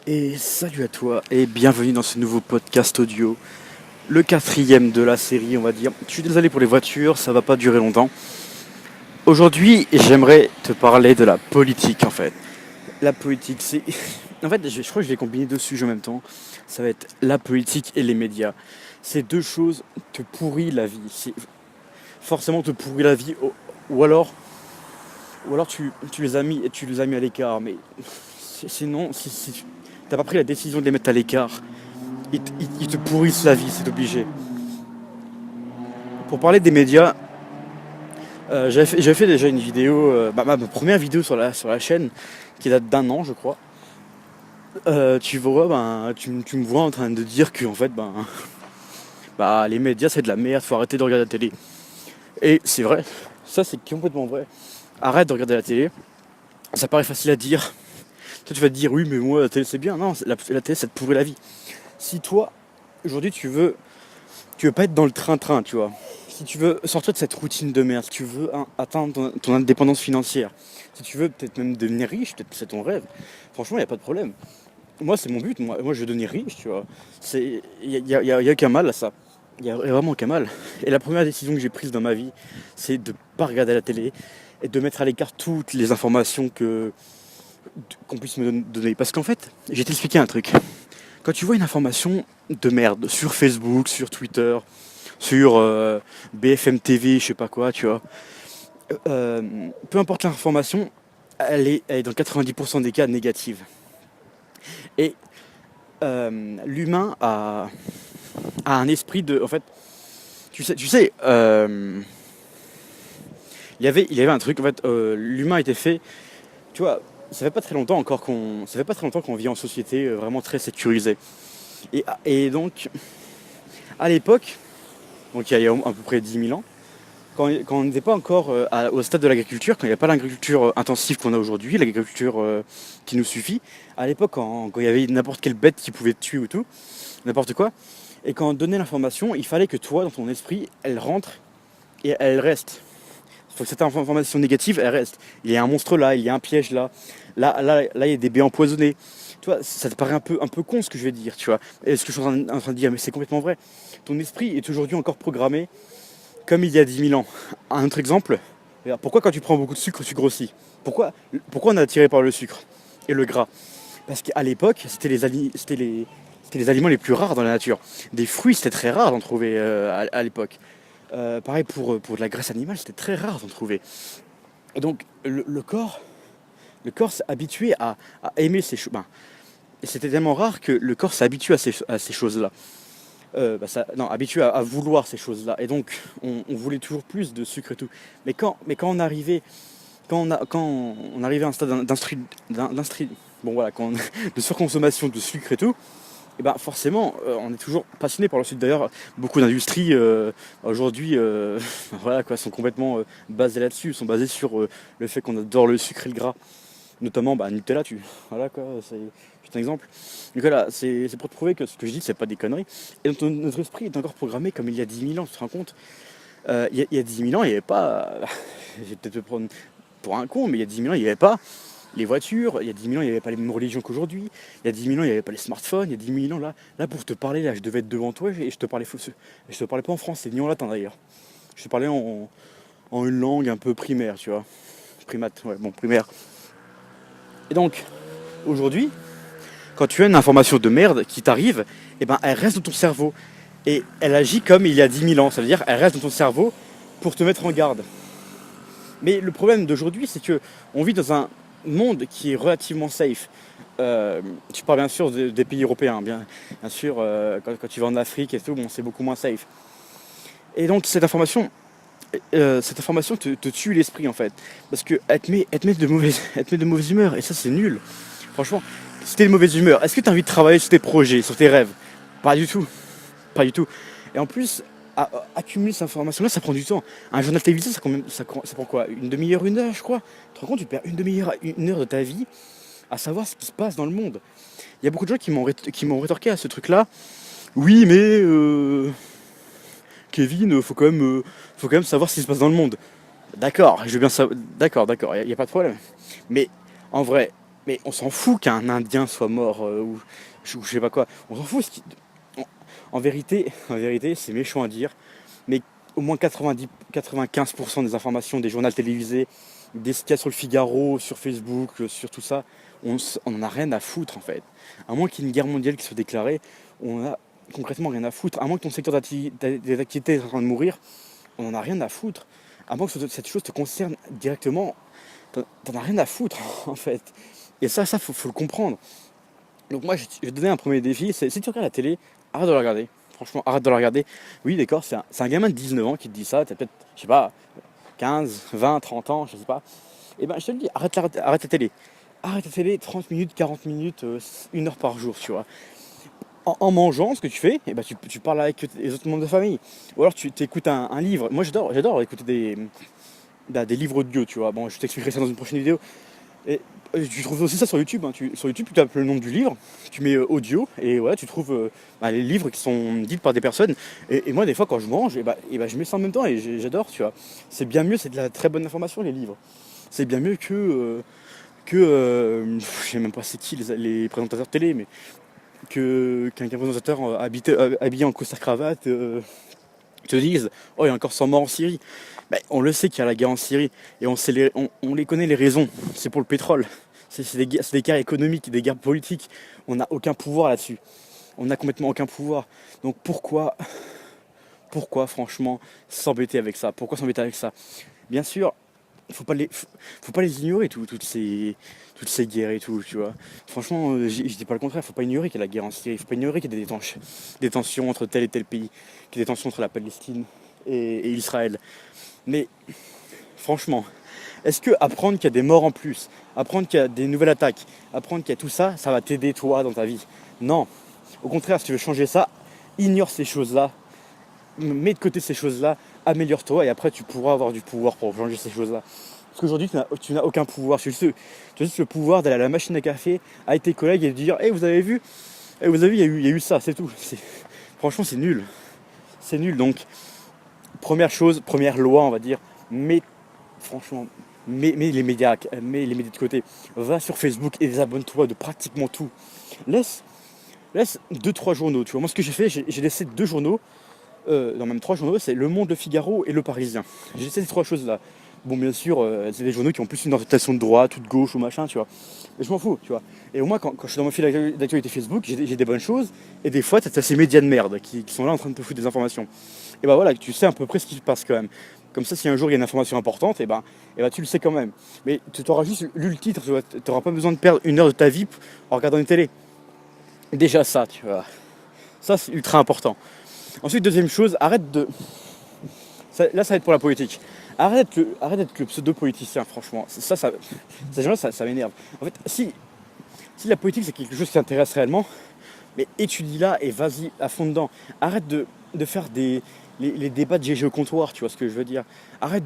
Et salut à toi et bienvenue dans ce nouveau podcast audio, le quatrième de la série on va dire. Je suis désolé pour les voitures, ça va pas durer longtemps. Aujourd'hui j'aimerais te parler de la politique en fait. La politique c'est... En fait je crois que je vais combiner deux sujets en même temps. Ça va être la politique et les médias. Ces deux choses te pourrissent la vie. C'est forcément te pourrit la vie ou alors, tu les as mis et tu les as mis à l'écart. Mais sinon, si t'as pas pris la décision de les mettre à l'écart, ils te pourrissent la vie, c'est obligé. Pour parler des médias, j'avais fait déjà une vidéo, ma première vidéo sur la chaîne, qui date d'un an, je crois. Tu vois, tu me vois en train de dire que en fait, les médias c'est de la merde, faut arrêter de regarder la télé. Et c'est vrai, ça c'est complètement vrai. Arrête de regarder la télé. Ça paraît facile à dire. Toi tu vas te dire oui mais moi la télé c'est bien. Non, la télé ça te pourrit la vie. Si toi, aujourd'hui tu veux pas être dans le train-train, tu vois. Si tu veux sortir de cette routine de merde, si tu veux atteindre ton indépendance financière, si tu veux peut-être même devenir riche, peut-être que c'est ton rêve, franchement, il n'y a pas de problème. Moi, c'est mon but, moi je veux devenir riche, tu vois. Il y a aucun mal à ça. Il n'y a vraiment aucun mal. Et la première décision que j'ai prise dans ma vie, c'est de ne pas regarder la télé et de mettre à l'écart toutes les informations qu'on puisse me donner. Parce qu'en fait, je vais t'expliquer un truc. Quand tu vois une information de merde sur Facebook, sur Twitter, sur BFM TV, je sais pas quoi, tu vois, peu importe l'information, elle est dans 90% des cas négative. Et l'humain a un esprit de... En fait, il y avait un truc, en fait, l'humain était fait, tu vois, ça fait pas très longtemps qu'on vit en société vraiment très sécurisée. Et donc, à l'époque, donc il y a à peu près 10 000 ans, quand on n'était pas encore au stade de l'agriculture, quand il n'y avait pas l'agriculture intensive qu'on a aujourd'hui, l'agriculture qui nous suffit, à l'époque, quand il y avait n'importe quelle bête qui pouvait te tuer ou tout, n'importe quoi, et quand on donnait l'information, il fallait que toi, dans ton esprit, elle rentre et elle reste. Il faut que cette information négative, elle reste. Il y a un monstre là, il y a un piège là, là il y a des baies empoisonnées. Tu vois, ça te paraît un peu con ce que je vais dire, tu vois. Et ce que je suis en train de dire, mais c'est complètement vrai. Ton esprit est aujourd'hui encore programmé comme il y a 10 000 ans. Un autre exemple, pourquoi quand tu prends beaucoup de sucre, tu grossis? Pourquoi on est attiré par le sucre et le gras? Parce qu'à l'époque, c'était les aliments les plus rares dans la nature. Des fruits, c'était très rare d'en trouver à l'époque. Pareil pour de la graisse animale, c'était très rare d'en trouver. Et donc, le corps s'est habitué à aimer ces choses. Et c'était tellement rare que le corps s'est habitué à ces choses-là. Non, habitué à vouloir ces choses-là. Et donc, on voulait toujours plus de sucre et tout. Mais quand on arrivait à un stade de surconsommation de sucre et tout, et ben forcément, on est toujours passionné par le sucre. D'ailleurs, beaucoup d'industries aujourd'hui, voilà quoi, sont complètement basées là-dessus, sont basées sur le fait qu'on adore le sucre et le gras. Notamment Nutella, voilà quoi, c'est juste un exemple. Donc voilà, c'est pour te prouver que ce que je dis, c'est pas des conneries. Et donc notre esprit est encore programmé comme il y a 10 000 ans, tu te rends compte. Il y a 10 000 ans, il n'y avait pas. Je vais peut-être te prendre pour un con, mais il y a 10 000 ans, il n'y avait pas les voitures, il y a 10 000 ans, il n'y avait pas les mêmes religions qu'aujourd'hui, il y a 10 000 ans, il n'y avait pas les smartphones, il y a 10 000 ans, là pour te parler, là, je devais être devant toi et je te parlais pas en français, ni en latin d'ailleurs. Je te parlais en une langue un peu primaire, tu vois. Primate, ouais, bon, primaire. Et donc, aujourd'hui, quand tu as une information de merde qui t'arrive, elle reste dans ton cerveau. Et elle agit comme il y a 10 000 ans, ça veut dire elle reste dans ton cerveau pour te mettre en garde. Mais le problème d'aujourd'hui, c'est que on vit dans un monde qui est relativement safe. Tu parles bien sûr des pays européens, bien sûr, quand tu vas en Afrique et tout, bon, c'est beaucoup moins safe. Et donc cette information te tue l'esprit en fait. Parce qu'elle te met de mauvaise humeur, et ça c'est nul. Franchement, si t'es de mauvaise humeur, est-ce que tu as envie de travailler sur tes projets, sur tes rêves? Pas du tout. Pas du tout. Et en plus, accumuler cette information-là, ça prend du temps. Un journal télévisé, ça prend quoi? Une demi-heure, une heure, je crois. Tu te rends compte, tu perds une demi-heure, une heure de ta vie à savoir ce qui se passe dans le monde. Il y a beaucoup de gens qui m'ont rétorqué à ce truc-là. Oui, mais Kevin, faut quand même savoir ce qui se passe dans le monde. D'accord, je veux bien savoir. D'accord, il n'y a pas de problème. Mais en vrai, Mais on s'en fout qu'un Indien soit mort ou je sais pas quoi. On s'en fout. En vérité, c'est méchant à dire, mais au moins 95% des informations des journaux télévisés, des ce qu'il y a sur le Figaro, sur Facebook, sur tout ça, on en a rien à foutre en fait. À moins qu'il y ait une guerre mondiale qui soit déclarée, on a concrètement rien à foutre. À moins que ton secteur d'activité est en train de mourir, on en a rien à foutre. À moins que cette chose te concerne directement, t'en as rien à foutre en fait. Et ça, faut le comprendre. Donc moi, je vais te donner un premier défi, c'est si tu regardes la télé, arrête de la regarder. Franchement, arrête de la regarder. Oui, d'accord, c'est un gamin de 19 ans qui te dit ça, t'as peut-être, je sais pas, 15, 20, 30 ans, je sais pas. Et ben, je te le dis, arrête la télé. Arrête la télé 30 minutes, 40 minutes, 1 heure par jour, tu vois. En mangeant, ce que tu fais, et ben, tu parles avec les autres membres de famille. Ou alors tu écoutes un livre. Moi, j'adore écouter des livres audio, tu vois. Bon, je t'expliquerai ça dans une prochaine vidéo. Et tu trouves aussi ça sur YouTube. Hein. Sur YouTube, tu tapes le nom du livre, tu mets audio, et voilà, tu trouves les livres qui sont dits par des personnes. Et moi, des fois, quand je mange, je mets ça en même temps, et j'adore, tu vois. C'est bien mieux, c'est de la très bonne information, les livres. C'est bien mieux je sais même pas c'est qui les présentateurs de télé, mais qu'un présentateur habillé en costard cravate te dise oh, il y a encore 100 morts en Syrie. Ben, on le sait qu'il y a la guerre en Syrie et on les connaît les raisons. C'est pour le pétrole. C'est des guerres économiques, des guerres politiques. On n'a aucun pouvoir là-dessus. On n'a complètement aucun pouvoir. Donc pourquoi franchement s'embêter avec ça? Pourquoi s'embêter avec ça? Bien sûr, faut pas les ignorer, toutes ces guerres et tout, tu vois. Franchement, je dis pas le contraire, faut pas ignorer qu'il y a la guerre en Syrie, faut pas ignorer qu'il y a des tensions entre tel et tel pays, qu'il y a des tensions entre la Palestine et Israël. Mais franchement, est-ce que apprendre qu'il y a des morts en plus, apprendre qu'il y a des nouvelles attaques, apprendre qu'il y a tout ça, ça va t'aider toi dans ta vie? Non. Au contraire, si tu veux changer ça, ignore ces choses-là, mets de côté ces choses-là, améliore-toi et après tu pourras avoir du pouvoir pour changer ces choses-là. Parce qu'aujourd'hui, tu n'as aucun pouvoir. Tu as juste le pouvoir d'aller à la machine à café avec tes collègues et de dire hey, vous avez vu, il y a eu ça, c'est tout. Franchement, c'est nul. C'est nul. Donc, première chose, première loi, on va dire, franchement, mets les médias de côté. Va sur Facebook et désabonne-toi de pratiquement tout. Laisse 2-3 journaux. Tu vois, moi, ce que j'ai fait, j'ai laissé 2 journaux. Non, même 3 journaux, c'est Le Monde, Le Figaro et Le Parisien. J'ai laissé ces 3 choses-là. Bon, bien sûr, c'est des journaux qui ont plus une orientation de droite ou de gauche ou machin, tu vois. Mais je m'en fous, tu vois. Et au moins, quand je suis dans mon fil d'actualité Facebook, j'ai des bonnes choses. Et des fois, t'as ces médias de merde qui sont là en train de te foutre des informations. Et bah voilà, tu sais à peu près ce qui se passe quand même. Comme ça, si un jour il y a une information importante, tu le sais quand même. Mais tu auras juste lu le titre, tu n'auras pas besoin de perdre 1 heure de ta vie en regardant une télé. Déjà ça, tu vois. Ça, c'est ultra important. Ensuite, deuxième chose, là, ça va être pour la politique. Arrête d'être le pseudo-politicien, franchement. Ces gens-là, ça m'énerve. En fait, si la politique, c'est quelque chose qui t'intéresse réellement, mais étudie-la et vas-y à fond dedans. Arrête de faire les débats de GG au comptoir, tu vois ce que je veux dire. Arrête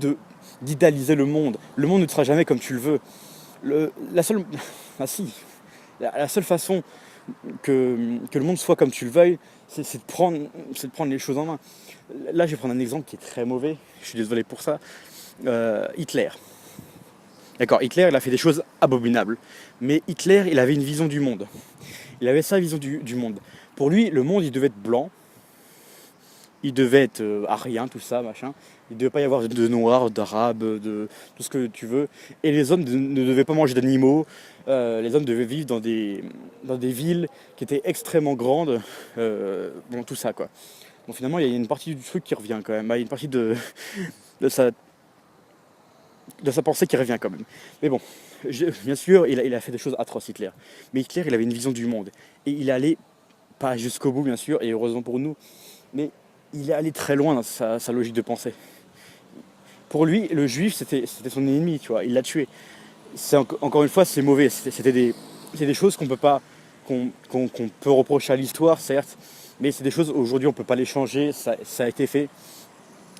d'idéaliser le monde. Le monde ne sera jamais comme tu le veux. La seule... Ah si. La seule façon que le monde soit comme tu le veuilles, c'est de prendre les choses en main. Là, je vais prendre un exemple qui est très mauvais, je suis désolé pour ça. Hitler. D'accord, Hitler, il a fait des choses abominables. Mais Hitler, il avait une vision du monde. Il avait sa vision du monde. Pour lui, le monde, il devait être blanc. Il devait être arien, tout ça, machin. Il ne devait pas y avoir de noirs, d'arabes, de tout ce que tu veux. Et les hommes ne devaient pas manger d'animaux. Les hommes devaient vivre dans des villes qui étaient extrêmement grandes. Bon, tout ça, quoi. Donc finalement, il y a une partie du truc qui revient quand même. Il y a une partie de sa pensée qui revient quand même. Mais bon, bien sûr, il a fait des choses atroces, Hitler. Mais Hitler, il avait une vision du monde. Et il allait, pas jusqu'au bout, bien sûr, et heureusement pour nous, mais il est allé très loin dans sa logique de pensée. Pour lui, le juif, c'était son ennemi, tu vois, il l'a tué. Encore une fois, c'est mauvais. C'est des choses qu'on peut reprocher à l'histoire, certes, mais c'est des choses, aujourd'hui, on ne peut pas les changer, ça a été fait.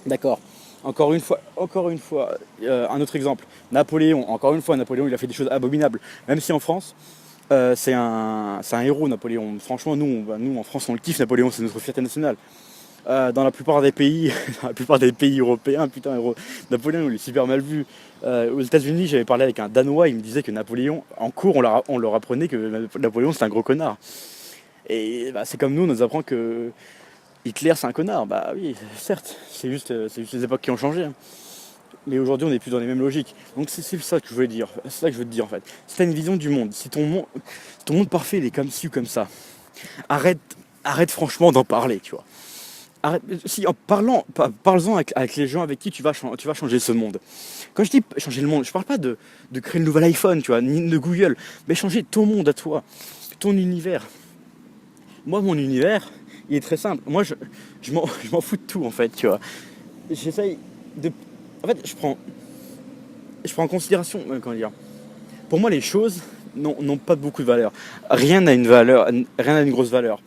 D'accord. Encore une fois, un autre exemple. Napoléon, Napoléon, il a fait des choses abominables. Même si en France, c'est un héros, Napoléon. Franchement, nous, en France, on le kiffe, Napoléon, c'est notre fierté nationale. Dans la plupart des pays, dans la plupart des pays européens, putain, Napoléon il est super mal vu. Aux États-Unis, j'avais parlé avec un Danois, il me disait que Napoléon, en cours, on leur apprenait que Napoléon c'est un gros connard. Et bah, c'est comme nous, on nous apprend que Hitler c'est un connard. Bah oui, certes, c'est juste les époques qui ont changé, hein. Mais aujourd'hui, on n'est plus dans les mêmes logiques. Donc c'est ça que je voulais dire. C'est ça que je veux te dire en fait. Si tu as une vision du monde, si ton monde parfait il est comme ci ou comme ça, arrête, arrête franchement d'en parler, tu vois. Arrête, si en parlant, parle-en avec les gens avec qui tu vas changer ce monde. Quand je dis changer le monde, je parle pas de créer le nouvel iPhone, tu vois, ni de Google, mais changer ton monde à toi, ton univers. Moi, mon univers, il est très simple. Moi, je m'en fous de tout en fait, tu vois. J'essaye de, en fait, je prends en considération, comment dire. Pour moi, les choses n'ont pas beaucoup de valeur. Rien n'a une valeur, rien n'a une grosse valeur.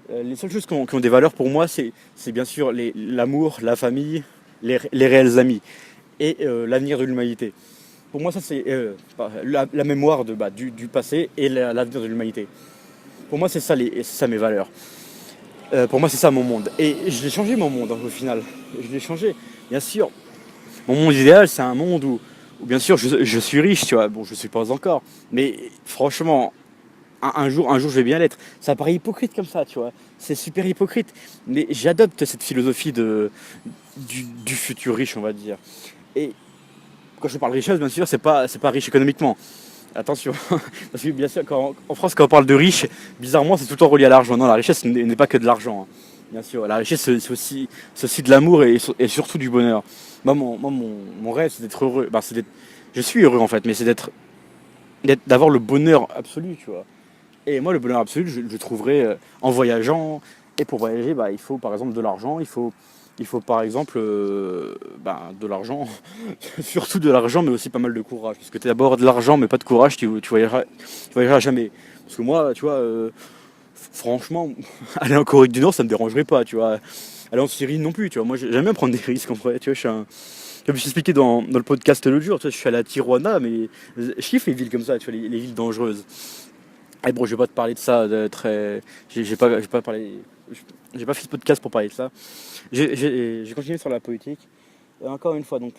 Les seules choses qui ont des valeurs pour moi, c'est bien sûr l'amour, la famille, les réels amis et l'avenir de l'humanité. Pour moi, ça c'est la mémoire du passé et l'avenir de l'humanité. Pour moi, c'est ça mes valeurs. Pour moi, c'est ça mon monde. Et je l'ai changé mon monde, hein, au final. Je l'ai changé. Bien sûr, mon monde idéal, c'est un monde où bien sûr, je suis riche, tu vois. Bon, je ne suis pas encore. Mais franchement, un jour, je vais bien l'être. Ça paraît hypocrite comme ça, tu vois. C'est super hypocrite. Mais j'adopte cette philosophie du futur riche, on va dire. Et quand je parle de richesse, bien sûr, c'est pas riche économiquement. Attention, parce que bien sûr, en France, quand on parle de riche, bizarrement, c'est tout le temps relié à l'argent. Non, la richesse n'est pas que de l'argent, hein. Bien sûr, la richesse, c'est aussi de l'amour et surtout du bonheur. Mon rêve, c'est d'être heureux. Ben, je suis heureux en fait, mais c'est d'avoir le bonheur absolu, tu vois. Et moi, le bonheur absolu, je le trouverai en voyageant. Et pour voyager, bah, il faut par exemple de l'argent. Il faut par exemple de l'argent, surtout de l'argent, mais aussi pas mal de courage. Parce que tu as d'abord de l'argent, mais pas de courage, tu voyageras jamais. Parce que moi, tu vois, franchement, aller en Corée du Nord, ça me dérangerait pas, tu vois. Aller en Syrie non plus, tu vois. Moi, j'aime bien prendre des risques en vrai. Tu vois, comme je t'expliquais dans le podcast l'autre jour, tu vois, je suis allé à Tijuana, mais je kiffe les villes comme ça, tu vois, les villes dangereuses. Et bon, je vais pas te parler de ça très. J'ai pas parlé. J'ai pas fait ce podcast pour parler de ça. J'ai continué sur la politique. Encore une fois, donc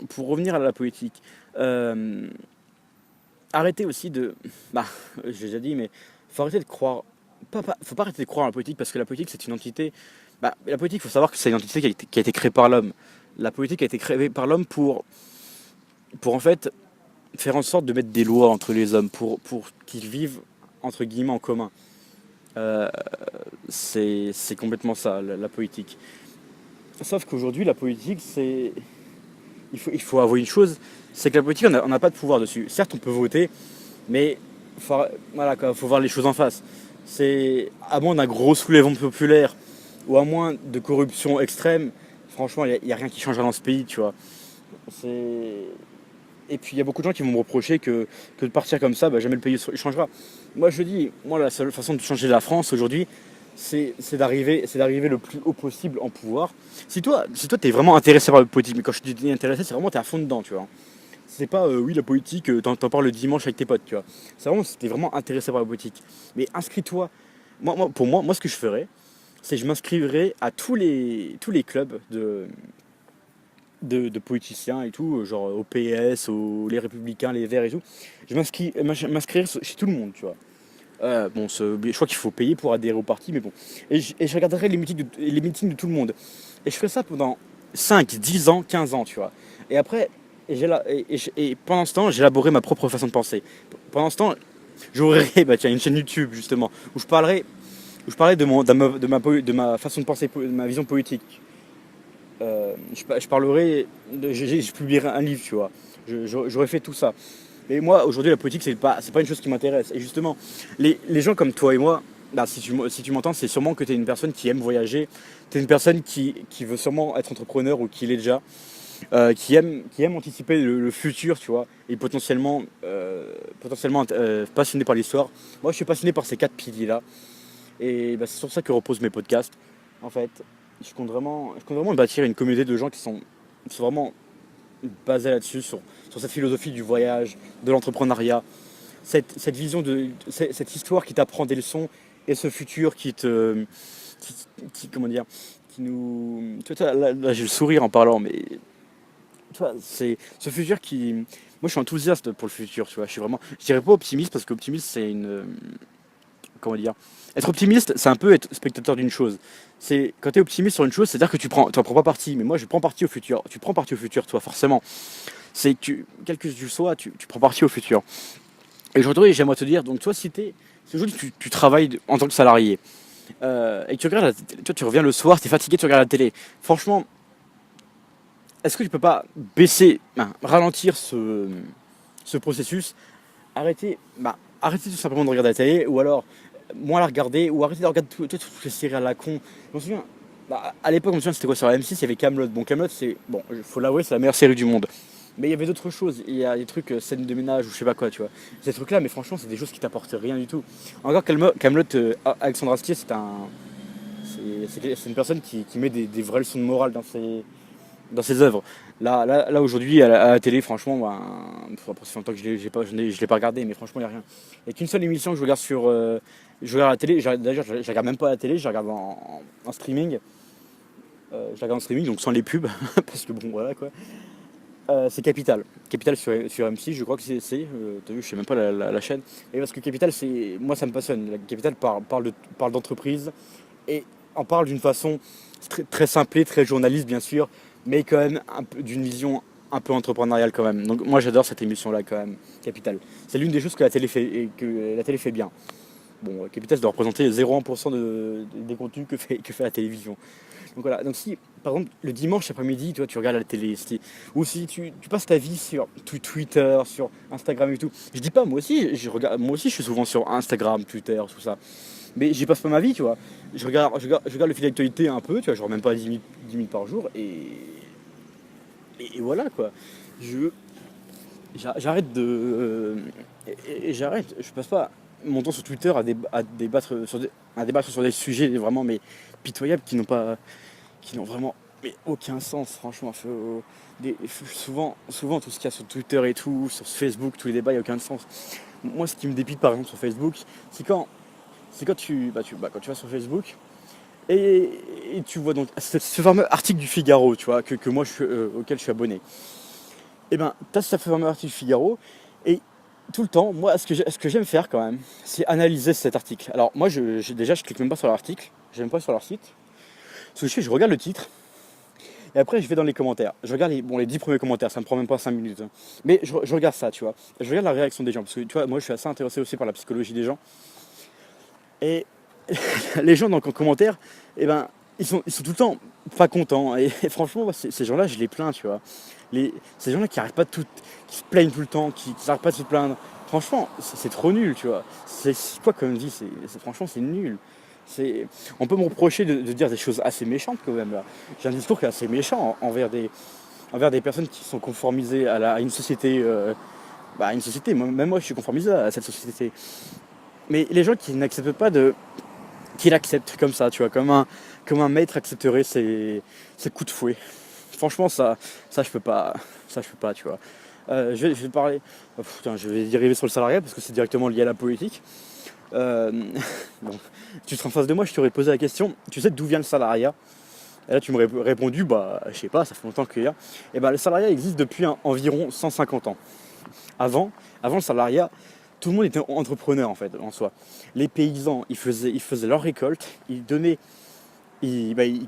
pour revenir à la politique, euh, arrêtez aussi de. Bah, j'ai déjà dit, mais faut arrêter de croire. Faut pas arrêter de croire en la politique parce que la politique c'est une entité. Bah, la politique, faut savoir que c'est une entité qui a été créée par l'homme. La politique a été créée par l'homme pour en fait faire en sorte de mettre des lois entre les hommes pour qu'ils vivent entre guillemets en commun. Euh, c'est complètement ça, la politique. Sauf qu'aujourd'hui, la politique, il faut avouer une chose, c'est que la politique, on n'a pas de pouvoir dessus. Certes, on peut voter, mais voilà, faut voir les choses en face. C'est à moins d'un gros soulèvement populaire ou à moins de corruption extrême, franchement, il y a rien qui changera dans ce pays, tu vois. C'est Et puis il y a beaucoup de gens qui vont me reprocher que de partir comme ça, bah, jamais le pays changera. Moi je dis, moi la seule façon de changer la France aujourd'hui, c'est d'arriver le plus haut possible en pouvoir. Si toi t'es vraiment intéressé par la politique, mais quand je dis intéressé, c'est vraiment t'es à fond dedans, tu vois. C'est pas oui la politique, t'en parles le dimanche avec tes potes, tu vois. C'est vraiment si t'es vraiment intéressé par la politique. Mais inscris-toi. Pour moi, ce que je ferais, c'est que je m'inscrirais à tous les clubs de politiciens et tout, genre au PS, les Républicains, les Verts et tout. Je m'inscrirais chez tout le monde, tu vois. Bon, je crois qu'il faut payer pour adhérer au parti, mais bon. Et je regarderai les meetings de tout le monde. Et je ferai ça pendant 5 10 ans, 15 ans, tu vois. Et après, et pendant ce temps, j'élaborerai ma propre façon de penser. Pendant ce temps, j'ouvrirai bah, tiens, une chaîne YouTube, justement, où je parlerai de ma façon de penser, de ma vision politique. Je parlerai, je publierai un livre, tu vois. J'aurais fait tout ça. Mais moi, aujourd'hui, la politique, c'est pas une chose qui m'intéresse. Et justement, les gens comme toi et moi, bah, si tu m'entends, c'est sûrement que tu es une personne qui aime voyager, tu es une personne qui veut sûrement être entrepreneur ou qui l'est déjà, qui aime anticiper le futur, tu vois, et potentiellement passionné par l'histoire. Moi, je suis passionné par ces quatre piliers-là. Et bah, c'est sur ça que reposent mes podcasts. En fait, je compte vraiment bâtir une communauté de gens qui sont vraiment basés là-dessus, sur cette philosophie du voyage, de l'entrepreneuriat, cette vision cette histoire qui t'apprend des leçons et ce futur qui, comment dire, qui nous... Tu vois, là, j'ai le sourire en parlant, mais tu vois, c'est ce futur qui... Moi, je suis enthousiaste pour le futur, tu vois. Je suis vraiment... Je dirais pas optimiste, parce qu'optimiste, c'est une... comment dire? Être optimiste, c'est un peu être spectateur d'une chose. C'est quand tu es optimiste sur une chose, c'est-à-dire que tu en prends pas parti. Mais moi, je prends parti au futur. Tu prends parti au futur, toi, forcément. C'est que quel que tu sois, tu prends parti au futur. Et aujourd'hui, j'aimerais te dire, donc toi, si aujourd'hui tu travailles en tant que salarié, et que tu regardes, toi, tu reviens le soir, tu es fatigué, tu regardes la télé. Franchement, est-ce que tu peux pas baisser, ralentir ce processus, arrêter tout simplement de regarder la télé, ou alors moins la regarder, ou arrêter de regarder toutes les séries à la con. Je me souviens, à l'époque, je me souviens, c'était quoi sur la M6, il y avait Camelot. Bon, Camelot, bon, faut l'avouer, c'est la meilleure série du monde. Mais il y avait d'autres choses, il y a des trucs, scènes de ménage ou je sais pas quoi, tu vois. Ces trucs-là, mais franchement, c'est des choses qui t'apportent rien du tout. Encore Camelot, Alexandre Astier, c'est une personne qui met des vraies leçons de morale dans ses œuvres. Là aujourd'hui, à la télé, franchement, ça fait longtemps que je l'ai pas regardé, mais franchement, il n'y a rien. Il n'y a qu'une seule émission que je regarde je regarde à la télé. D'ailleurs, je regarde même pas à la télé, je regarde en streaming. Je regarde en streaming, donc sans les pubs, parce que bon, voilà quoi. C'est Capital. Capital sur M6, je crois que t'as vu, je sais même pas la chaîne. Et parce que Capital, moi, ça me passionne. Capital parle d'entreprise et en parle d'une façon très, très simplée, très journaliste, bien sûr, mais quand même d'une vision un peu entrepreneuriale quand même. Donc moi, j'adore cette émission-là quand même, Capital. C'est l'une des choses que la télé fait et que la télé fait bien. Bon, Capital doit représenter 0,1% des contenus que fait la télévision. Donc voilà, donc si par exemple le dimanche après-midi, toi tu regardes la télé, ou si tu passes ta vie sur Twitter, sur Instagram et tout, je dis pas, moi aussi je suis souvent sur Instagram, Twitter, tout ça, mais j'y passe pas ma vie, tu vois. Je regarde le fil d'actualité un peu, tu vois, genre même pas 10 minutes par jour, et voilà quoi. Je, j'arrête j'arrête, je passe pas mon temps sur Twitter à débattre sur des sujets vraiment mais pitoyables qui n'ont vraiment mais aucun sens, franchement. Souvent tout ce qu'il y a sur Twitter et tout, sur Facebook, tous les débats, il n'y a aucun sens. Moi, ce qui me dépite par exemple sur Facebook, c'est quand quand tu vas sur Facebook et, et tu vois donc ce fameux article du Figaro, tu vois, que moi auquel je suis abonné. Et ben, tu as ce fameux article du Figaro et tout le temps, moi, ce que j'aime faire quand même, c'est analyser cet article. Alors moi, déjà, je clique même pas sur l'article, je n'aime pas sur leur site. Ce que je regarde le titre. Et après, je vais dans les commentaires. Je regarde les 10 premiers commentaires, ça me prend même pas 5 minutes, hein. Mais je regarde ça, tu vois. Je regarde la réaction des gens. Parce que, tu vois, moi, je suis assez intéressé aussi par la psychologie des gens. Et les gens, donc, en commentaire, eh ben, ils sont tout le temps pas contents. Et franchement, moi, ces gens-là, je les plains, tu vois. Ces gens-là qui arrêtent pas qui se plaignent tout le temps, qui n'arrêtent pas de se plaindre. Franchement, c'est trop nul, tu vois. C'est quoi comme dit, franchement, c'est nul. C'est, on peut me reprocher de dire des choses assez méchantes quand même là. J'ai un discours qui est assez méchant envers des personnes qui sont conformisées à une société. Une société. Même moi, je suis conformisé à cette société. Mais les gens qui n'acceptent pas qui l'acceptent comme ça, tu vois, comme un maître accepterait ses coups de fouet. Franchement, ça je peux pas, tu vois. Je vais parler. Putain, je vais dériver sur le salariat parce que c'est directement lié à la politique. Euh, bon, tu seras en face de moi, je t'aurais posé la question, tu sais d'où vient le salariat? Et là tu m'aurais répondu, je sais pas, ça fait longtemps qu'il y a. Et le salariat existe depuis environ 150 ans. Avant le salariat, tout le monde était entrepreneur en fait, en soi. Les paysans, ils faisaient leur récolte, ils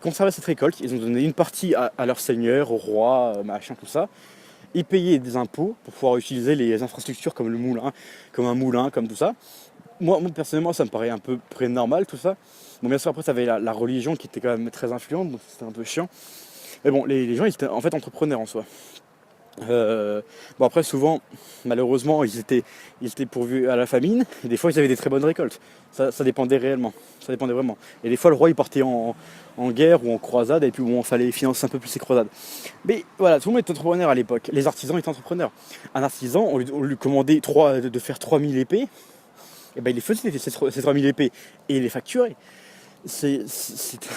conservaient cette récolte, ils ont donné une partie à leur seigneur, au roi, machin, tout ça. Ils payaient des impôts pour pouvoir utiliser les infrastructures comme le moulin, comme un moulin, comme tout ça. Moi, personnellement, ça me paraît un peu près normal tout ça. Bon, bien sûr, après, ça avait la religion qui était quand même très influente, donc c'était un peu chiant. Mais bon, les gens, ils étaient en fait entrepreneurs en soi. Bon, après, souvent, malheureusement, ils étaient pourvus à la famine. Et des fois, ils avaient des très bonnes récoltes. Ça dépendait réellement. Ça dépendait vraiment. Et des fois, le roi, il partait en guerre ou en croisade, et puis bon, il fallait financer un peu plus ses croisades. Mais voilà, tout le monde était entrepreneur à l'époque. Les artisans étaient entrepreneurs. Un artisan, on lui commandait de faire 3000 épées. Et ben il les faisait ces 3000 épées et il les facturait. C'est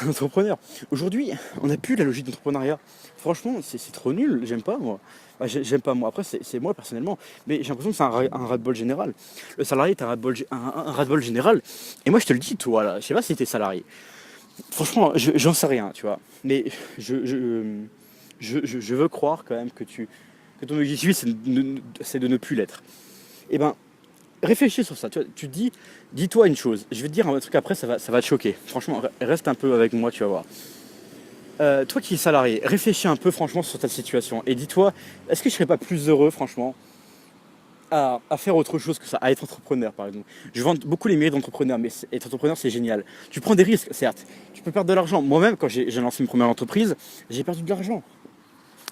un entrepreneur. Aujourd'hui, on n'a plus la logique d'entrepreneuriat. Franchement, c'est trop nul. J'aime pas moi. J'aime pas moi. Après, c'est moi personnellement. Mais j'ai l'impression que c'est un ras-de-bol général. Le salarié est un ras-de-bol général. Et moi, je te le dis, toi, là, je sais pas si t'es salarié. Franchement, j'en sais rien, tu vois. Mais je, je, je veux croire quand même que ton objectif, c'est de ne plus l'être. Eh ben, réfléchis sur ça. Tu vois, dis-toi une chose. Je vais te dire un truc après, ça va te choquer. Franchement, reste un peu avec moi, tu vas voir. Toi qui es salarié, réfléchis un peu franchement sur ta situation et dis-toi, est-ce que je serais pas plus heureux, franchement, à faire autre chose que ça, à être entrepreneur par exemple. Je vante beaucoup les mérites d'entrepreneur, mais être entrepreneur c'est génial. Tu prends des risques, certes. Tu peux perdre de l'argent. Moi-même, quand j'ai lancé une première entreprise, j'ai perdu de l'argent.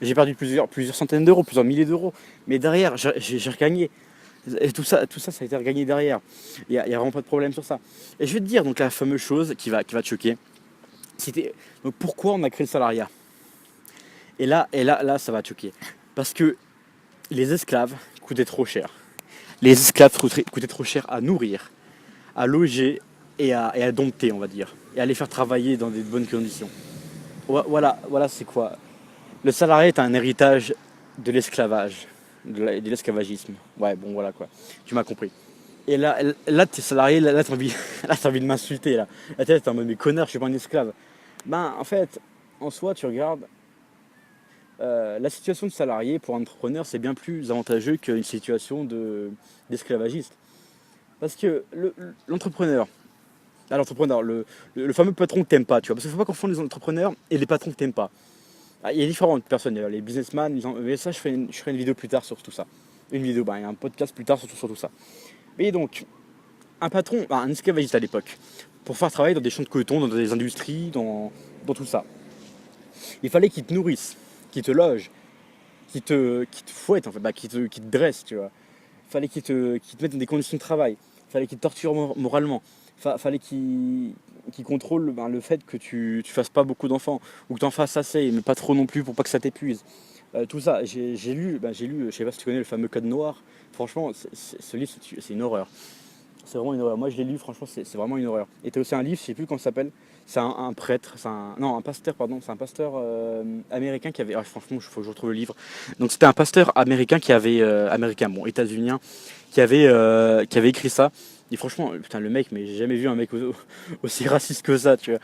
J'ai perdu plusieurs centaines d'euros, plusieurs milliers d'euros. Mais derrière, j'ai regagné. Et tout ça, ça a été regagné derrière. Il y a vraiment pas de problème sur ça. Et je vais te dire donc la fameuse chose qui va te choquer. Donc pourquoi on a créé le salariat? Et là, ça va te choquer. Parce que les esclaves coûtaient trop cher. Les esclaves coûtaient trop cher à nourrir, à loger et à dompter, on va dire. Et à les faire travailler dans des bonnes conditions. Voilà c'est quoi. Le salarié est un héritage de l'esclavage, de l'esclavagisme. Ouais, bon, voilà quoi. Tu m'as compris. Et là t'es salarié, là t'as envie, là, t'as envie de m'insulter. Là, t'es en mode, mais connard, je suis pas un esclave. Ben, en fait, en soi, tu regardes, la situation de salarié pour un entrepreneur, c'est bien plus avantageux qu'une situation d'esclavagiste. Parce que l'entrepreneur, l'entrepreneur, le fameux patron que t'aimes pas, tu vois, parce qu'il ne faut pas confondre les entrepreneurs et les patrons que t'aimes pas. Ah, il y a différentes personnes, les businessmen, mais ça, je ferai une vidéo plus tard sur tout ça. Une vidéo, il y a un podcast plus tard sur tout ça. Et donc, un patron, un esclavagiste à l'époque, pour faire travailler dans des champs de coton, dans des industries, dans tout ça, il fallait qu'il te nourrisse, qu'il te loge, qu'il te fouette, en fait, qu'il te dresse, tu vois. Il fallait qu'il te mette dans des conditions de travail. Il fallait qu'il te torture moralement. Fallait qu'il contrôle le fait que tu fasses pas beaucoup d'enfants ou que tu en fasses assez, mais pas trop non plus pour pas que ça t'épuise. Tout ça, j'ai lu, je sais pas si tu connais le fameux Code Noir. Franchement, ce livre, c'est une horreur. C'est vraiment une horreur. Moi, je l'ai lu, franchement, c'est vraiment une horreur. Et t'as aussi un livre, je sais plus comment ça s'appelle. C'est un prêtre, non, un pasteur, pardon. C'est un pasteur américain qui avait. Franchement, il faut que je retrouve le livre. Donc, c'était un pasteur américain américain, bon, états-unien, qui avait écrit ça. Et franchement, putain, le mec, mais j'ai jamais vu un mec aussi raciste que ça, tu vois.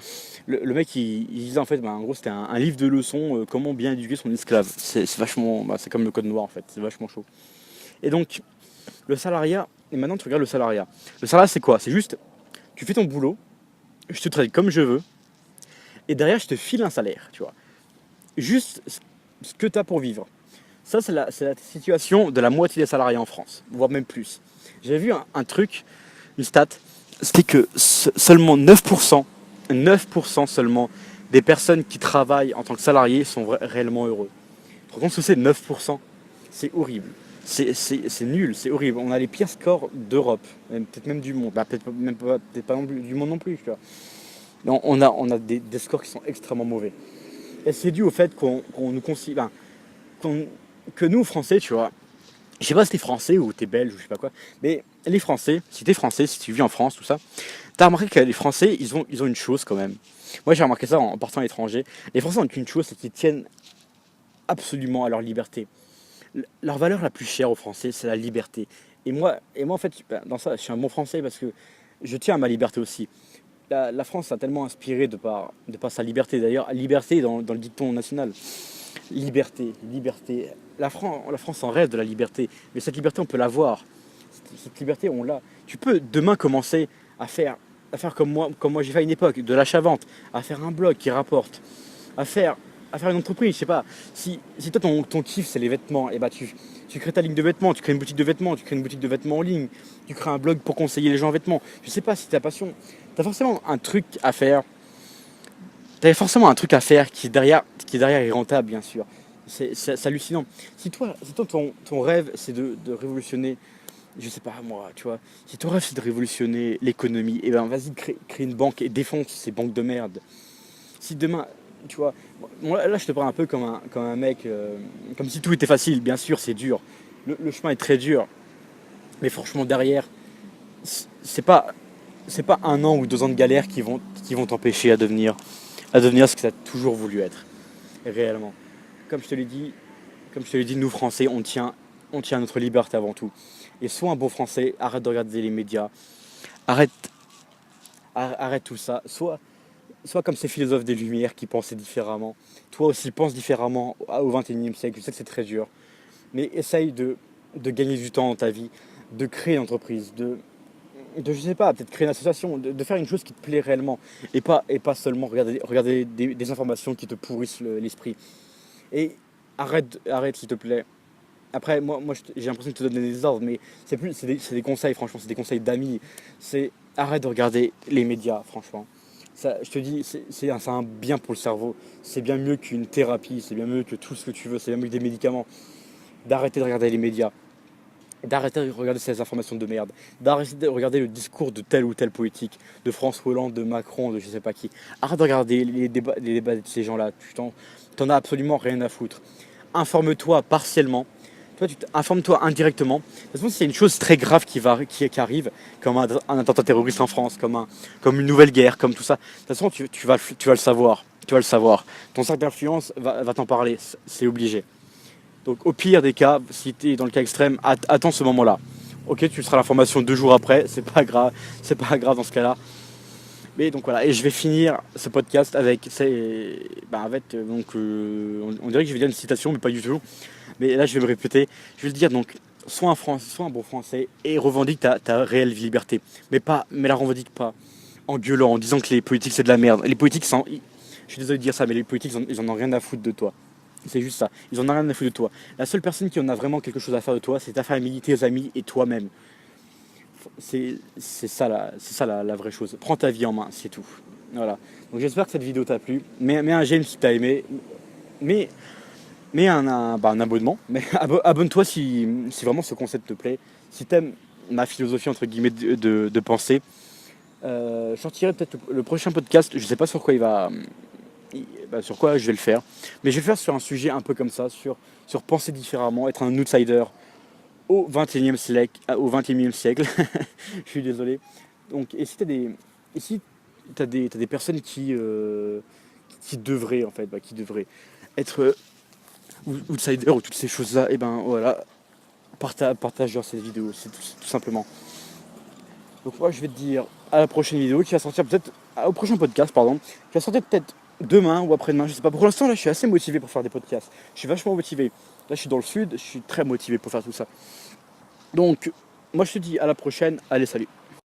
Le mec, il disait en fait, en gros, c'était un livre de leçons, comment bien éduquer son esclave. C'est vachement. C'est comme le code noir, en fait. C'est vachement chaud. Et donc, le salariat, et maintenant tu regardes le salariat. Le salariat, c'est quoi? C'est juste, tu fais ton boulot, je te traite comme je veux, et derrière, je te file un salaire, tu vois. Juste ce que tu as pour vivre. Ça, c'est la situation de la moitié des salariés en France, voire même plus. J'ai vu un truc, une stat, c'était que seulement 9% seulement des personnes qui travaillent en tant que salariés sont réellement heureux. Tu te rends compte ce que c'est 9%? C'est horrible. C'est nul, c'est horrible. On a les pires scores d'Europe, peut-être même du monde. Peut-être pas non plus, du monde non plus. Tu vois. Non, on a des scores qui sont extrêmement mauvais. Et c'est dû au fait qu'on nous considère, que nous, Français, tu vois, je sais pas si t'es français ou t'es belge ou je sais pas quoi, mais les Français, si t'es français, si tu vis en France, tout ça, t'as remarqué que les Français, ils ont une chose quand même. Moi, j'ai remarqué ça en partant à l'étranger. Les Français ont une chose, c'est qu'ils tiennent absolument à leur liberté. Leur valeur la plus chère aux Français, c'est la liberté. Et moi en fait, dans ça, je suis un bon Français parce que je tiens à ma liberté aussi. La France a tellement inspiré de par sa liberté. D'ailleurs, liberté dans le dicton national. Liberté, liberté. La France en rêve de la liberté. Mais cette liberté, on peut l'avoir. Cette liberté, on l'a. Tu peux demain commencer à faire comme moi j'ai fait à une époque, de l'achat-vente, à faire un blog qui rapporte, à faire, à faire une entreprise, je sais pas. Si toi ton kiff c'est les vêtements, et bah tu crées ta ligne de vêtements, tu crées une boutique de vêtements, tu crées une boutique de vêtements en ligne, tu crées un blog pour conseiller les gens en vêtements. Je sais pas si ta passion, t'as forcément un truc à faire. T'avais forcément un truc à faire qui derrière est rentable, bien sûr. C'est hallucinant. Si toi ton rêve c'est de révolutionner, je sais pas moi, tu vois, si ton rêve c'est de révolutionner l'économie, et ben vas-y crée une banque et défonce ces banques de merde. Si demain, tu vois, moi là je te parle un peu comme un mec, comme si tout était facile, bien sûr c'est dur, le chemin est très dur, mais franchement derrière, c'est pas 1 an ou 2 ans de galère qui vont t'empêcher à devenir ce que tu as toujours voulu être, réellement. Comme je te l'ai dit, nous Français, on tient à notre liberté avant tout. Et sois un bon Français, arrête de regarder les médias, arrête, arrête tout ça, sois comme ces philosophes des Lumières qui pensaient différemment. Toi aussi, pense différemment au XXIe siècle. Je sais que c'est très dur, mais essaye de gagner du temps dans ta vie, de créer une entreprise, je sais pas, peut-être créer une association, de faire une chose qui te plaît réellement, et pas seulement regarder des informations qui te pourrissent l'esprit. Et arrête s'il te plaît. Après, moi j'ai l'impression que je te donne des ordres, mais c'est des conseils, franchement, c'est des conseils d'amis. Arrête de regarder les médias, franchement. Ça, je te dis, c'est un bien pour le cerveau. C'est bien mieux qu'une thérapie, c'est bien mieux que tout ce que tu veux, c'est bien mieux que des médicaments. D'arrêter de regarder les médias, d'arrêter de regarder ces informations de merde, d'arrêter de regarder le discours de tel ou tel politique, de François Hollande, de Macron, de je sais pas qui. Arrête de regarder les débats de ces gens-là, t'en as absolument rien à foutre. Informe-toi partiellement. Toi, informe-toi indirectement. De toute façon, s'il y a une chose très grave qui arrive, comme un attentat terroriste en France, comme une nouvelle guerre, comme tout ça, de toute façon, tu vas le savoir. Tu vas le savoir. Ton cercle d'influence va t'en parler. C'est obligé. Donc, au pire des cas, si tu es dans le cas extrême, attends ce moment-là. Ok, tu seras l'information 2 jours après. C'est pas grave dans ce cas-là. Mais donc voilà, et je vais finir ce podcast on dirait que je vais dire une citation, mais pas du tout. Mais là, je vais me répéter. Je vais le dire donc, sois un bon Français et revendique ta réelle liberté. Mais la revendique pas en gueulant, en disant que les politiques c'est de la merde. Les politiques, je suis désolé de dire ça, mais les politiques, ils en ont rien à foutre de toi. C'est juste ça. Ils en ont rien à foutre de toi. La seule personne qui en a vraiment quelque chose à faire de toi, c'est ta famille, tes amis et toi-même. C'est ça la vraie chose. Prends ta vie en main, c'est tout. Voilà. Donc j'espère que cette vidéo t'a plu. Mets un j'aime si t'as aimé. Mets un abonnement. Mais abonne-toi si vraiment ce concept te plaît. Si t'aimes ma philosophie entre guillemets de pensée. Je sortirai peut-être le prochain podcast. Je sais pas sur quoi sur quoi je vais le faire. Mais je vais le faire sur un sujet un peu comme ça, sur penser différemment, être un outsider au 21e siècle. Je suis désolé. Donc, et si t'as des personnes qui devraient, en fait, qui devraient être outsider ou toutes ces choses-là, et ben voilà, partage-leur cette vidéo, c'est tout simplement. Donc moi je vais te dire à la prochaine vidéo qui va sortir peut-être, au prochain podcast pardon, qui va sortir peut-être demain ou après-demain, je sais pas. Pour l'instant là je suis assez motivé pour faire des podcasts, je suis vachement motivé. Là je suis dans le sud, je suis très motivé pour faire tout ça. Donc moi je te dis à la prochaine, allez salut.